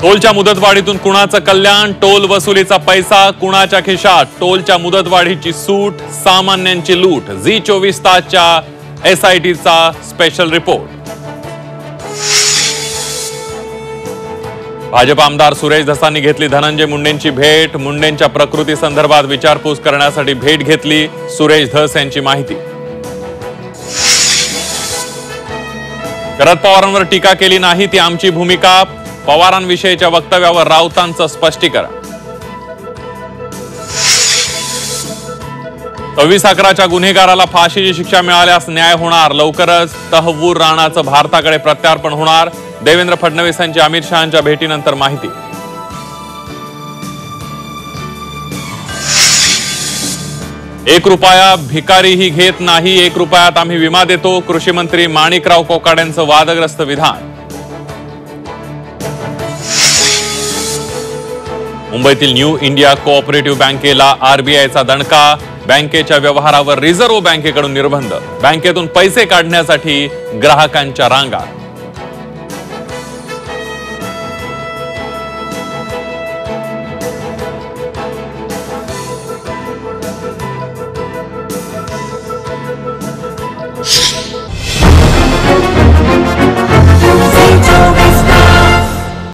टोलच्या मुदतवाढीतून कुणाचं कल्याण? टोल वसुलीचा पैसा कुणाच्या खिशात? टोलच्या मुदतवाढीची सूट, सामान्यांची लूट. झी24 तासच्या SITचा स्पेशल रिपोर्ट. भाजप आमदार सुरेश धसांनी घेतली धनंजय मुंडेंची भेट. मुंडेंच्या प्रकृती संदर्भात विचारपूस करण्यासाठी भेट घेतली. सुरेश धस यांची माहिती. शरद पवारांवर टीका केली नाही ती आमची भूमिका. पवारांविषयीच्या वक्तव्यावर राऊतांचं स्पष्टीकरण. 26/11च्या गुन्हेगाराला फाशीची शिक्षा मिळाल्यास न्याय होणार. लवकरच तहव्वूर राणाचं भारताकडे प्रत्यार्पण होणार. देवेंद्र फडणवीस यांची अमित शहांच्या भेटीनंतर माहिती. ₹1 भिकारीही घेत नाही. ₹1 आम्ही विमा देतो. कृषी मंत्री माणिकराव कोकाड्यांचं वादग्रस्त विधान. मुंबईतील न्यू इंडिया कोऑपरेटिव्ह बँकेला RBIचा दणका. बँकेच्या व्यवहारावर रिझर्व्ह बँकेकडून निर्बंध. बँकेतून पैसे काढण्यासाठी ग्राहकांच्या रांगा.